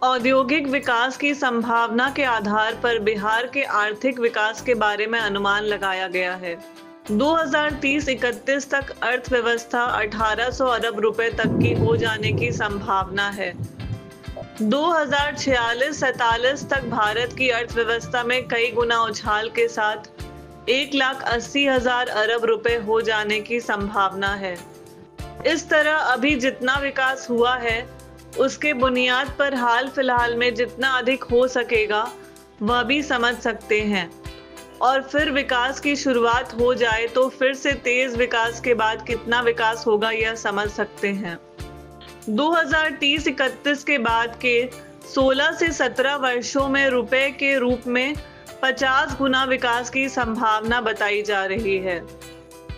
औद्योगिक विकास की संभावना के आधार पर बिहार के आर्थिक विकास के बारे में अनुमान लगाया गया है। 2030-31 तक अर्थव्यवस्था 1800 अरब रुपए तक की हो जाने की संभावना है। 2046-47 तक भारत की अर्थव्यवस्था में कई गुना उछाल के साथ 1,80,000 अरब रुपए हो जाने की संभावना है। इस तरह अभी जितना विकास हुआ है उसके बुनियाद पर हाल फिलहाल में जितना अधिक हो सकेगा वह भी समझ सकते हैं, और फिर विकास की शुरुआत हो जाए तो फिर से तेज विकास के बाद कितना विकास होगा यह समझ सकते हैं। 2030-31 के बाद के 16 से 17 वर्षों में रुपए के रूप में 50 गुना विकास की संभावना बताई जा रही है।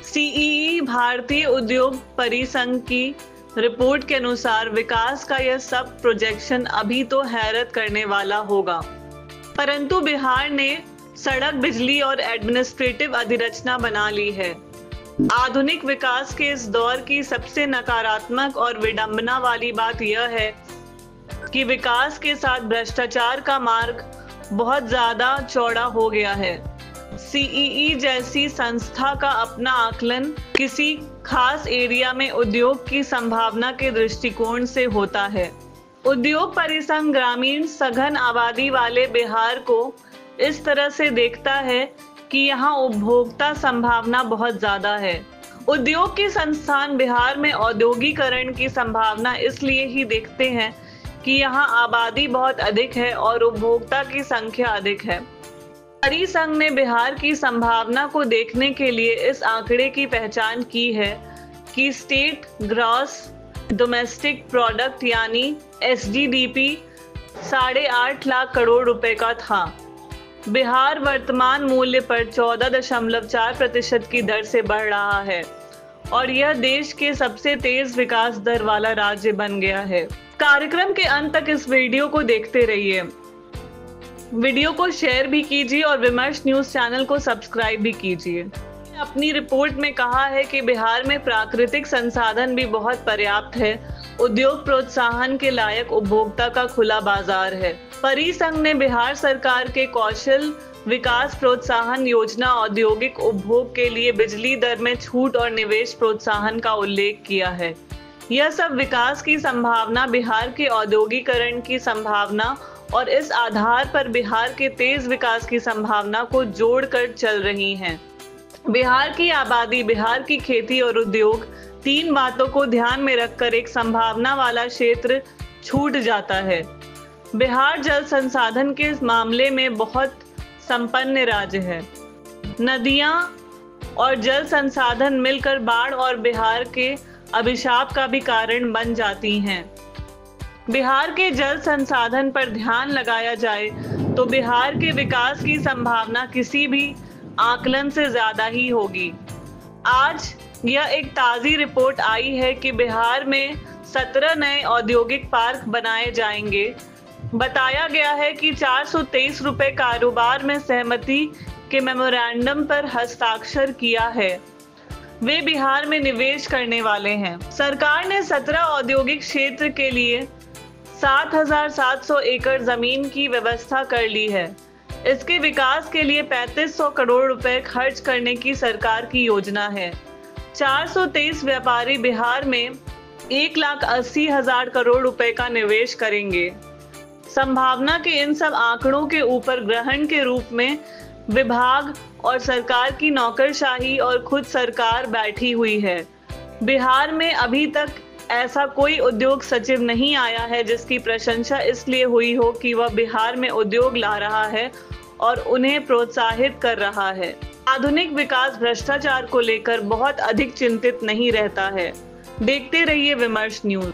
सीईई भारतीय उद्योग परिसंघ की रिपोर्ट के अनुसार विकास का यह सब प्रोजेक्शन अभी तो हैरत करने वाला होगा, परंतु बिहार ने सड़क, बिजली और एडमिनिस्ट्रेटिव अधिरचना बना ली है। आधुनिक विकास के इस दौर की सबसे नकारात्मक और विडंबना वाली बात यह है कि विकास के साथ भ्रष्टाचार का मार्ग बहुत ज्यादा चौड़ा हो गया है। सीईई जैसी संस्था का अपना आकलन किसी खास एरिया में उद्योग की संभावना के दृष्टिकोण से होता है। उद्योग परिसंघ ग्रामीण सघन आबादी वाले बिहार को इस तरह से देखता है कि यहाँ उपभोक्ता संभावना बहुत ज्यादा है। उद्योग के संस्थान बिहार में औद्योगिकरण की संभावना इसलिए ही देखते हैं कि यहाँ आबादी बहुत अधिक है और उपभोक्ता की संख्या अधिक है। परिसंघ ने बिहार की संभावना को देखने के लिए इस आंकड़े की पहचान की है कि स्टेट ग्रॉस डोमेस्टिक प्रोडक्ट यानी SGDP 8.5 लाख करोड़ रुपए का था। बिहार वर्तमान मूल्य पर 14.4% की दर से बढ़ रहा है और यह देश के सबसे तेज विकास दर वाला राज्य बन गया है। कार्यक्रम के अंत तक इस वीडियो को देखते रहिए। वीडियो को शेयर भी कीजिए और विमर्श न्यूज चैनल को सब्सक्राइब भी कीजिए। अपनी रिपोर्ट में कहा है कि बिहार में प्राकृतिक संसाधन भी बहुत पर्याप्त है, उद्योग प्रोत्साहन के लायक उपभोक्ता का खुला बाजार है। परिसंघ ने बिहार सरकार के कौशल विकास प्रोत्साहन योजना, औद्योगिक उपभोग के लिए बिजली दर में छूट और निवेश प्रोत्साहन का उल्लेख किया है। यह सब विकास की संभावना, बिहार के औद्योगिकरण की संभावना और इस आधार पर बिहार के तेज विकास की संभावना को जोड़कर चल रही हैं। बिहार की आबादी, बिहार की खेती और उद्योग, तीन बातों को ध्यान में रखकर एक संभावना वाला क्षेत्र छूट जाता है। बिहार जल संसाधन के मामले में बहुत संपन्न राज्य है। नदियां और जल संसाधन मिलकर बाढ़ और बिहार के अभिशाप का भी कारण बन जाती हैं। बिहार के जल संसाधन पर ध्यान लगाया जाए तो बिहार के विकास की संभावना किसी भी आकलन से ज्यादा ही होगी। आज यह एक ताज़ी रिपोर्ट आई है कि बिहार में 17 नए औद्योगिक पार्क बनाए जाएंगे। बताया गया है कि 423 रुपए कारोबार में सहमति के मेमोरेंडम पर हस्ताक्षर किया है। वे बिहार में निवेश करने वाले हैं। सरकार ने 17 औद्योगिक क्षेत्र के लिए 7,700 एकड़ जमीन की व्यवस्था कर ली है। इसके विकास के लिए 3500 करोड़ रुपए खर्च करने की सरकार की योजना है। 423 व्यापारी बिहार में 1,80,000 करोड़ रुपए का निवेश करेंगे। संभावना के इन सब आंकड़ों के ऊपर ग्रहण के रूप में विभाग और सरकार की नौकरशाही और खुद सरकार बैठी हुई है। बिहार में अभी तक ऐसा कोई उद्योग सचिव नहीं आया है जिसकी प्रशंसा इसलिए हुई हो कि वह बिहार में उद्योग ला रहा है और उन्हें प्रोत्साहित कर रहा है। आधुनिक विकास भ्रष्टाचार को लेकर बहुत अधिक चिंतित नहीं रहता है। देखते रहिए विमर्श न्यूज।